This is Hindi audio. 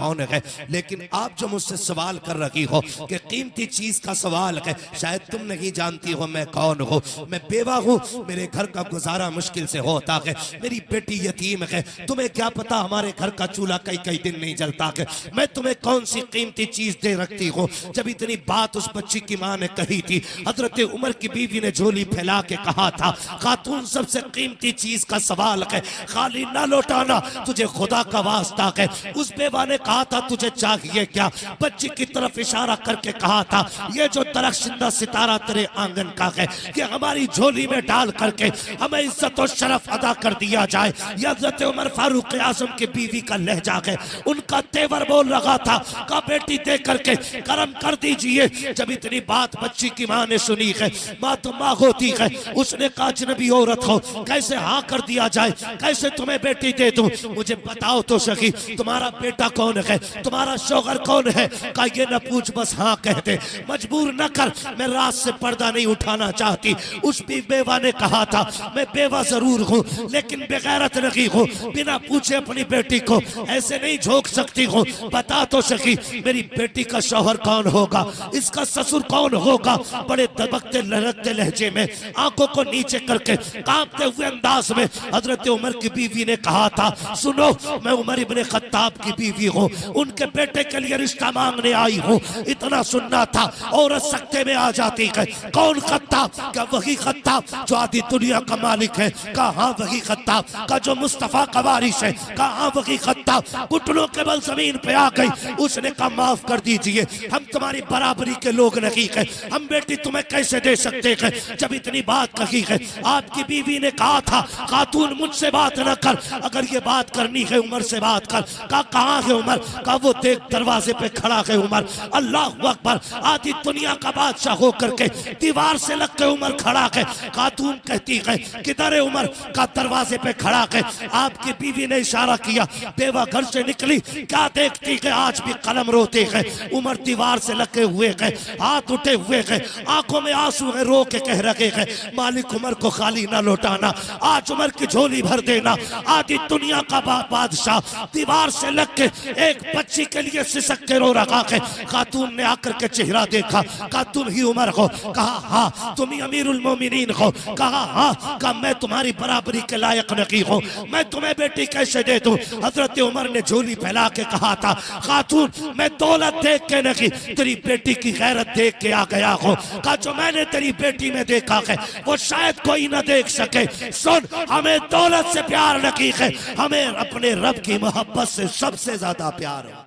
कौन है, लेकिन आप जो मुझसे सवाल कर रही हो कि कीमती चीज का सवाल है, शायद तुम नहीं जानती हो मैं कौन हूँ। मैं बेवा हूँ, मेरे घर का गुजारा मुश्किल से होता है, मेरी बेटी यतीम है। तुम्हें क्या पता हमारे घर का चूल्हा कई कई दिन नहीं जलता है। मैं तुम्हें कौन सी कीमती चीज दे रखती हूँ। जब इतनी बात उस बच्ची की माँ ने कही थी, हजरत उमर की बीवी ने झोली फैला के कहा था, खातून सबसे कीमती चीज का सवाल है, खाली ना लौटाना, तुझे खुदा का वास्ता है। उस बेवा ने कहा था तुझे चाहिए क्या। बच्ची की तरफ इशारा करके कहा था, ये जो तरक्शिंदा सितारा तेरे आंगन का है, कि हमारी झोली में डाल करके हमें इज्जत और शरफ अदा कर दिया जाए। यह हजरत उमर फारूक आजम की बीवी का लहजा है, उनका तेवर बोल रहा था, का बेटी दे करके करम कर दीजिए। जब इतनी बात बच्ची की माँ ने सुनी है, माँ तो माँ होती है, उसने कहा अजनबी औरत हो, कैसे हाँ कर दिया जाए, कैसे तुम्हें बेटी दे दूं। मुझे बताओ तो सही, तुम्हारा बेटा कौन है, तुम्हारा शौहर कौन है। का ये न पूछ, बस हाँ कह दे, मजबूर न कर, मैं रात से पर्दा नहीं उठाना चाहती। उस बेवा ने कहा था, मैं बेवा जरूर हूँ लेकिन बेगैरत नहीं हूँ, बिना पूछे अपनी बेटी को ऐसे नहीं झोंक सकती हूँ। बता तो सकी मेरी बेटी का शौहर कौन होगा, इसका ससुर कौन होगा। बड़े दबकते लड़कते लहजे में आंखों को नीचे करके कांपते हुए अंदाज में हजरत उमर की बीवी ने कहा था, सुनो, मैं उमर इब्ने खत्ताब की बीवी हूँ, उनके बेटे के लिए रिश्ता मांगने आई हूँ। इतना सुनना था, औरत सकते में आ जाती है। कौन खत्ताब? क्या वही खत्ताब जो आधी दुनिया का मालिक है? कहा वही खत्ताब का जो मुस्तफा का वारिस है? कहा वही खत्ताब घुटनों के बल जमीन पे आ गई। उसने कहा माफ कर दीजिए, हम तुम्हारी बराबरी के लोग नहीं है, हम बेटी तुम्हें कैसे दे सकते हैं। जब इतनी बात कही है, आपकी बीवी ने कहा था, खातून मुझसे बात न कर, अगर ये बात करनी है उमर से बात कर। कहाँ है उमर? का वो देख दरवाजे पे खड़ा है उमर। अल्लाह अकबर, आधी दुनिया का बादशाह होकर के दीवार से लग के उमर खड़ा है। खातून कहती है किधर है उमर? का दरवाजे पे खड़ा है। आपकी बीवी ने इशारा किया, बेवा घर से निकली, क्या देखती है आज भी कलम रोते हैं। उमर दीवार से लगे हुए हैं, हाथ उठे हुए हैं, आंखों में आंसू है, रो के कह रहे हैं, मालिक उमर को खाली ना लौटाना, आज उमर की झोली भर देना। आधी दुनिया का बादशाह दीवार से लग के एक बच्ची के लिए सिसक के रो रहा है। खातून ने आकर के चेहरा देखा, कहा तुम ही उमर हो? कहा हाँ। तुम ही अमीरुल मोमिनीन हो? कहा हाँ। कहा मैं तुम्हारी बराबरी के लायक नहीं हूँ, मैं तुम्हें बेटी कैसे दे दूं। हजरत उमर ने झोली फैला के कहा था, खातून मैं दौलत देख के नहीं, तेरी बेटी की गैरत देख के आ गया हूँ। कहा जो मैंने तेरी बेटी में देखा है वो शायद कोई न देख सके। सुन, हमें दौलत से प्यार नहीं है, हमें अपने रब की मोहब्बत से सबसे ज्यादा प्यार है।